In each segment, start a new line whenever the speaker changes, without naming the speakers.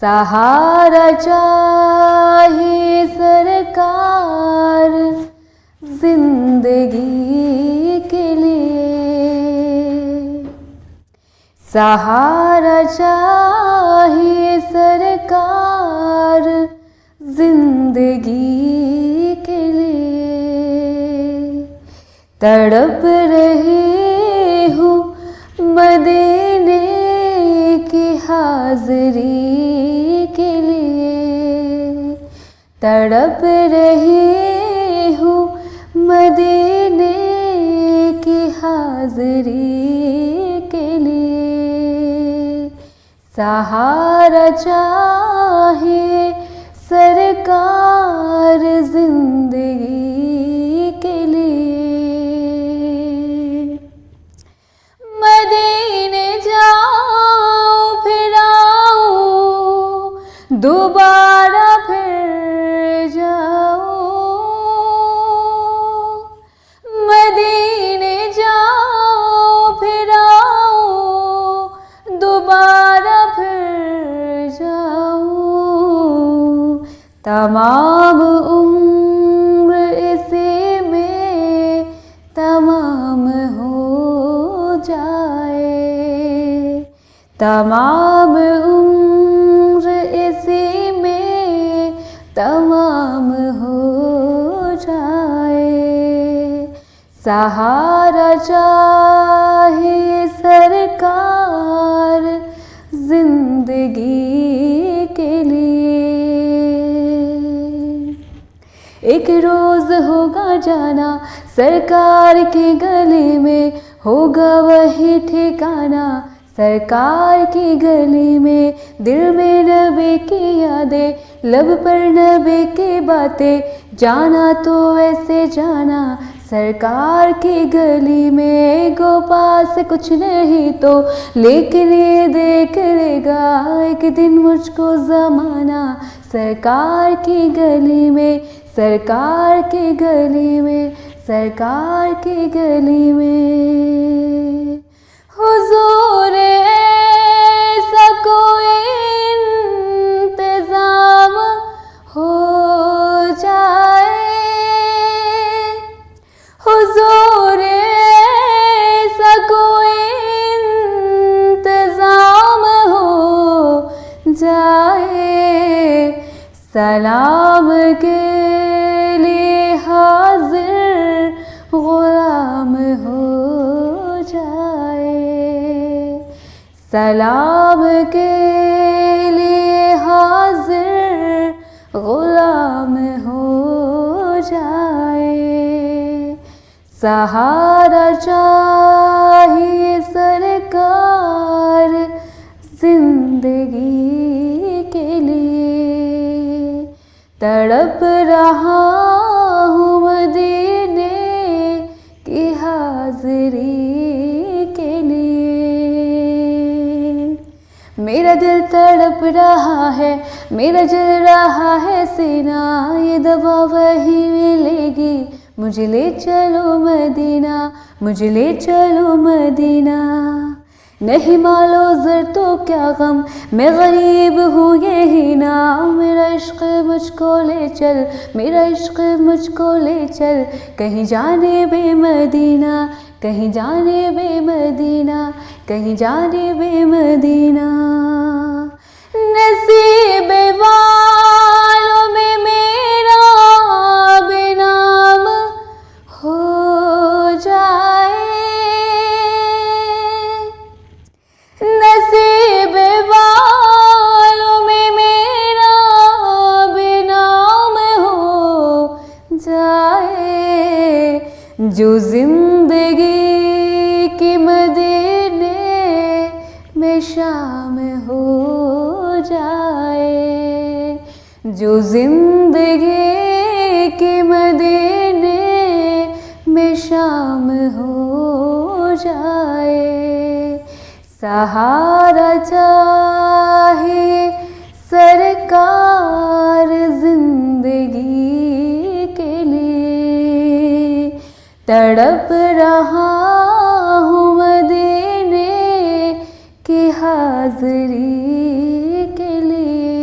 سہارا چاہیے سرکار زندگی کے لیے، سہارا چاہیے سرکار زندگی کے لیے، تڑپ رہی ہوں مدینے کی حاضری کے لیے، تڑپ رہی ہوں مدینے کی حاضری کے لیے، سہارا چاہیے سرکار زندگی کے لیے، مدینے جاؤ پھر آؤ دوبارہ پھر جاؤ، مدینے جاؤ پھر آؤ دوبارہ پھر جاؤ، تمام عمر اسی میں تمام ہو جائے، تمام عمر اسی میں تمام ہو جائے، سہارا چاہیے سرکار زندگی کے لیے، ایک روز ہوگا جانا سرکار کی گلی میں، ہوگا وہی ٹھکانہ سرکار کی گلی میں، دل میں نبی کی یادیں لب پر نبی کی باتیں، جانا تو ویسے جانا سرکار کی گلی میں، گو پاس کچھ نہیں تو لیکن یہ دیکھ لے گا ایک دن مجھ کو زمانہ، سرکار کی گلی میں، سرکار کی گلی میں، سرکار کی گلی میں، حضور ایسا کوئی انتظام ہو جائے، حضور ایسا کوئی انتظام ہو جائے، سلام کے لیے حاضر غلام ہو جائے، سلام کے لیے حاضر غلام ہو جائے، سہارا چاہیے سرکار زندگی کے لیے، تڑپ رہا ہوں مدینے کی حاضری کے لیے، میرا دل تڑپ رہا ہے، میرا جل رہا ہے سینہ، یہ دوا وہی ملے گی، مجھے لے چلو مدینہ، مجھے لے چلو مدینہ، نہیں مالو زر تو کیا غم، میں غریب ہوں یہی نا، میرا عشق مجھ کو لے چل، میرا عشق مجھ کو لے چل، کہیں جانے بے مدینہ، کہیں جانے بے مدینہ، کہیں جانے بے مدینہ، نصیب والوں میں میرا بھی نام ہو جائے، نصیب والوں میں میرا بھی نام ہو جائے، جو زندگی کی مدینے میں شام ہو جائے، جو زندگی کی مدینے میں شام ہو جائے، سہارا چاہیے سرکار زندگی کے لیے، تڑپ رہا ہوں مدینے کی حاضری کے لیے۔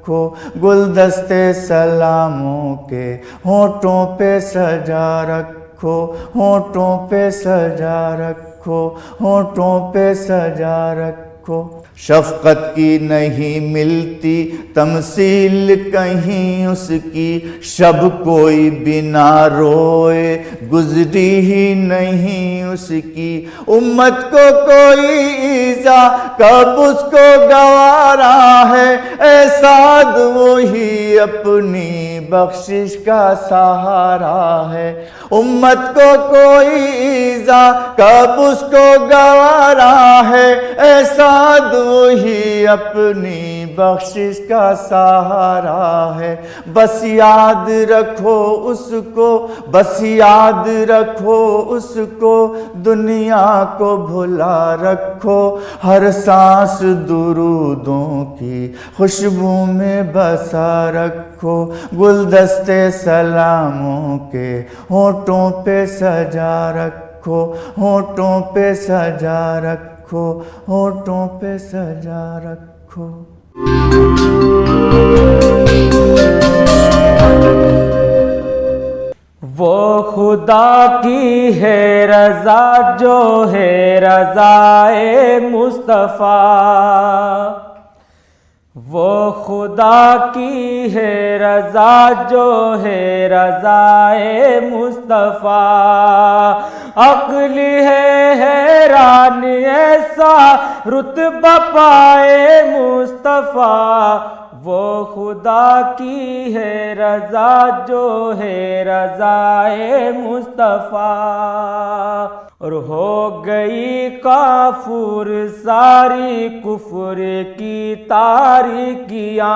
رکھو گلدستے سلاموں کے ہونٹوں پہ سجا رکھو ہونٹوں پہ سجا رکھو ہونٹوں پہ سجا رکھو شفقت کی نہیں ملتی تمثیل کہیں اس کی شب کوئی بنا روئے گزری ہی نہیں اس کی امت کو کوئی ایذا کب اس کو گوارا ہے اے سعد وہی اپنی بخشش کا سہارا ہے امت کو کوئی ایذا کب اس کو گوارا ہے اے سعد وہی اپنی بخشش کا سہارا ہے بس یاد رکھو اس کو بس یاد رکھو اس کو دنیا کو بھلا رکھو ہر سانس درودوں کی خوشبو میں بسا رکھو گلدستے سلاموں کے ہونٹوں پہ سجا رکھو ہونٹوں پہ سجا رکھو ہونٹوں پہ سجا رکھو
وہ خدا کی ہے رضا جو ہے رضائے مصطفیٰ وہ خدا کی ہے رضا جو ہے رضائے مصطفیٰ عقل ہے حیران ایسا رتبہ پائے مصطفیٰ وہ خدا کی ہے رضا جو ہے رضائے مصطفیٰ اور ہو گئی کافر ساری کفر کی تاریکیاں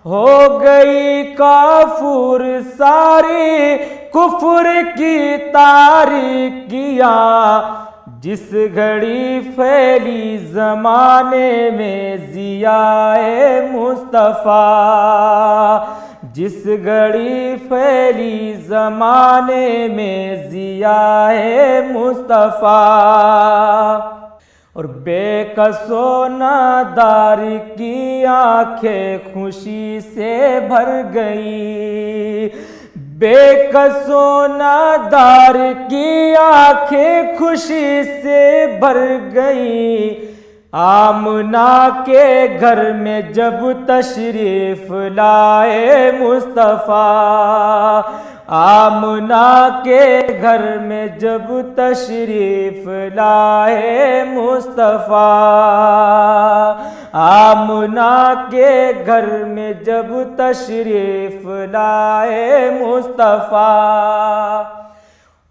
ہو گئی کافر ساری کفر کی تاریکیاں جس گھڑی پھیلی زمانے میں ضیاء مصطفیٰ جس گھڑی پھیلی زمانے میں ضیاء مصطفیٰ اور بے کس و نادار کی آنکھیں خوشی سے بھر گئی بے کس و نادار کی آنکھیں خوشی سے بھر گئی آمنہ کے گھر میں جب تشریف لائے مصطفیٰ آمنہ کے گھر میں جب تشریف لائے مصطفیٰ آمنہ کے گھر میں جب تشریف لائے مصطفیٰ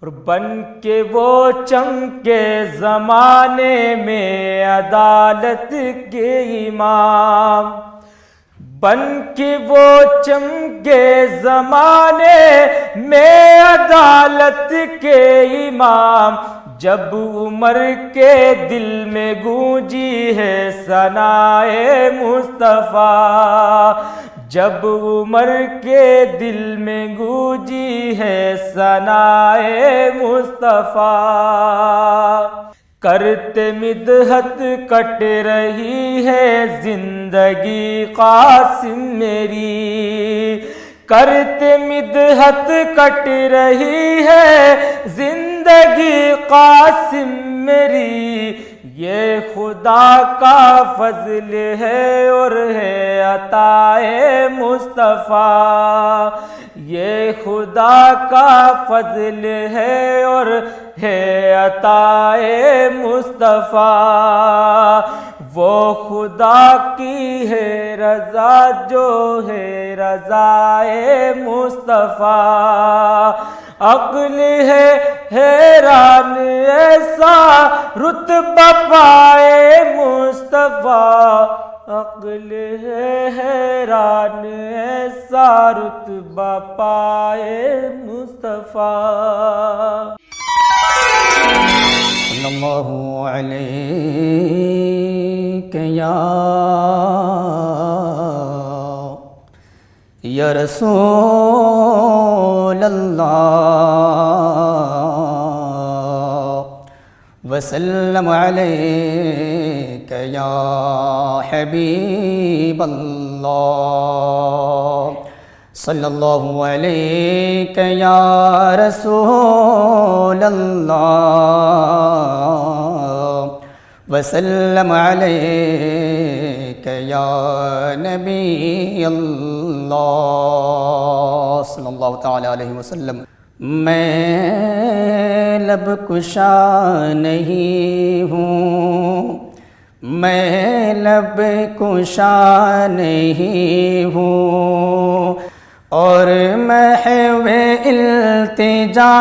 اور بن کے وہ چمکے زمانے میں عدالت کے امام بن کے وہ چمکے زمانے میں عدالت کے امام جب عمر کے دل میں گونجی ہے ثنائے مصطفیٰ جب عمر کے دل میں گونجی ہے ثنائے مصطفیٰ کرتے مدحت کٹ رہی ہے زندگی قاسم میری کرتے مدحت کٹ رہی ہے زندگی قاسم میری یہ خدا کا فضل ہے اور ہے عطائے مصطفیٰ یہ خدا کا فضل ہے اور ہے عطائے مصطفیٰ وہ خدا کی ہے رضا جو ہے رضائے مصطفیٰ عقل ہے حیران ایسا رتبہ پائے مصطفیٰ عقل ہے حیران ایسا رتبہ پائے مصطفیٰ صلی اللہ علیہ یا رسول اللہ وسلم علیک علیک یا حبیب اللہ، صلی اللہ علیک یا رسول اللہ، وسلم علیک یا نبی اللہ، صلی اللہ تعالی علیہ وسلم۔ میں لب کشا نہیں ہوں، میں لب کشا نہیں ہوں، اور محو التجا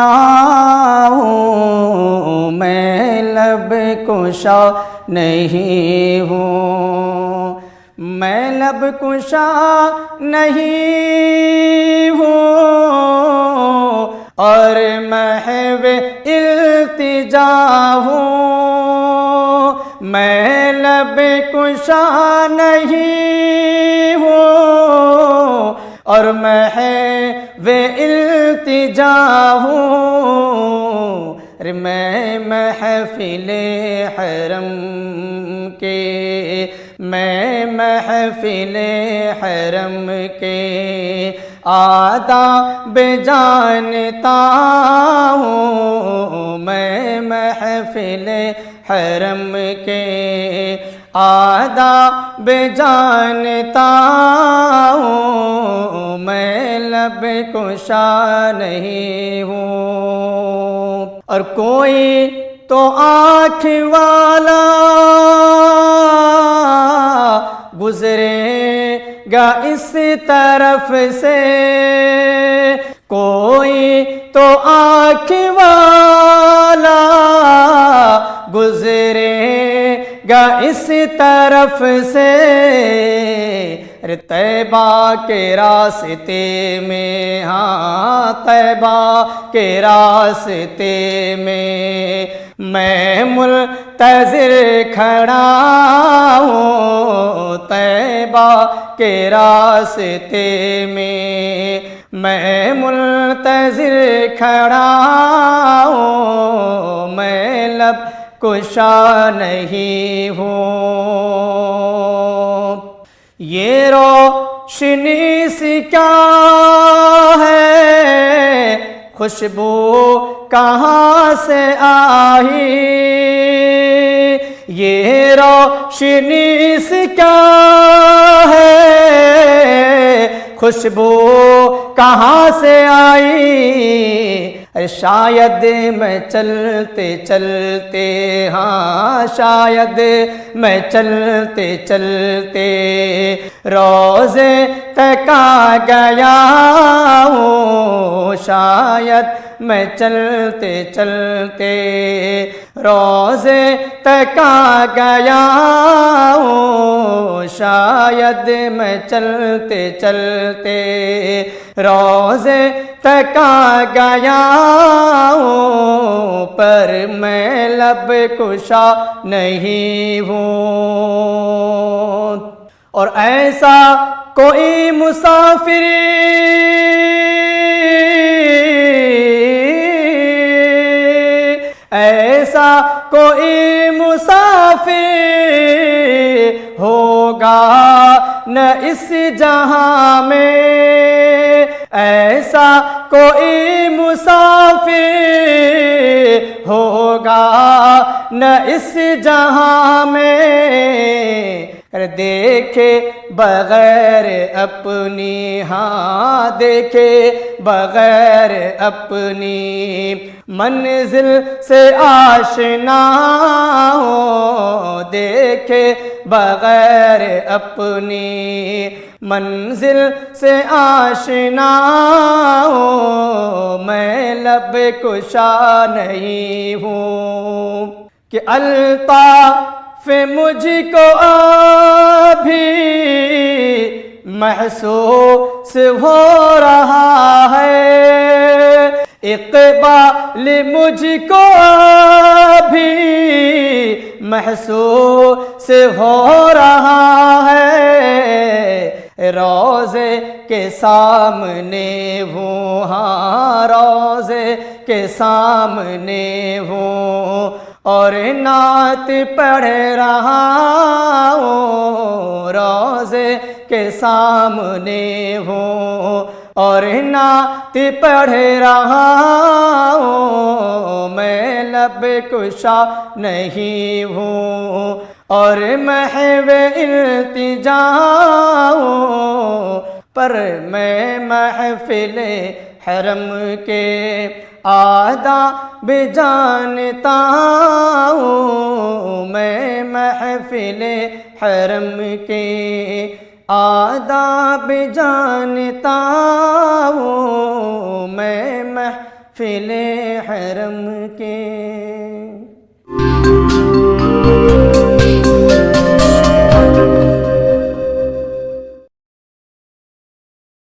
ہوں، میں لب کشا نہیں ہوں، میں لب کشا نہیں ہوں، اور محو التجا ہوں، میں لب کشا نہیں ہوں، اور محو التجا ہوں، میں محفل حرم کے، میں محفل حرم کے آداب جانتا ہوں، میں محفل حرم کے آداب جانتا ہوں، میں لب کشا نہیں ہوں، اور کوئی تو آنکھ والا گزرے گا اس طرف سے، کوئی تو آنکھ والا گزرے گا اس طرف سے، طیبہ کے راستے میں، ہاں طیبہ کے راستے میں میں منتظر کھڑا ہوں، طیبہ کے راستے میں میں منتظر کھڑا ہوں، میں لب کشا نہیں ہوں۔ یہ روشنی سی کیا ہے، خوشبو کہاں سے آئی، یہ روشنی سی کیا ہے، خوشبو کہاں سے آئی، شاید میں چلتے چلتے، ہاں شاید میں چلتے چلتے روضے تک آ گیا ہوں، شاید میں چلتے چلتے روضے تک آ گیا ہوں، شاید میں چلتے چلتے روضے تک آ گیا ہوں، پر میں لب کشا نہیں ہوں، اور ایسا کوئی مسافر ایسا کوئی مسافر ہوگا نہ اس جہاں میں، ایسا کوئی مسافر ہوگا نہ اس جہاں میں، دیکھے بغیر اپنی، ہاں دیکھے بغیر اپنی منزل سے آشنا ہو، دیکھے بغیر اپنی منزل سے آشنا ہو، میں لب کشا نہیں ہوں کہ الطاف مجھ کو ابھی محسوس ہو رہا ہے، اقبال مجھ کو ابھی محسوس ہو رہا ہے، روزے کے سامنے ہوں، ہاں روزے کے سامنے ہوں، اور نعت پڑھ رہا ہوں، روزے کے سامنے ہوں، اور نعت پڑھ رہا ہوں، میں لب کشا نہیں ہوں، اور محو التجا ہوں، پر میں محفل حرم کے آداب جانتا ہوں، میں محفل حرم کے آداب جانتا ہوں، میں محفل حرم کے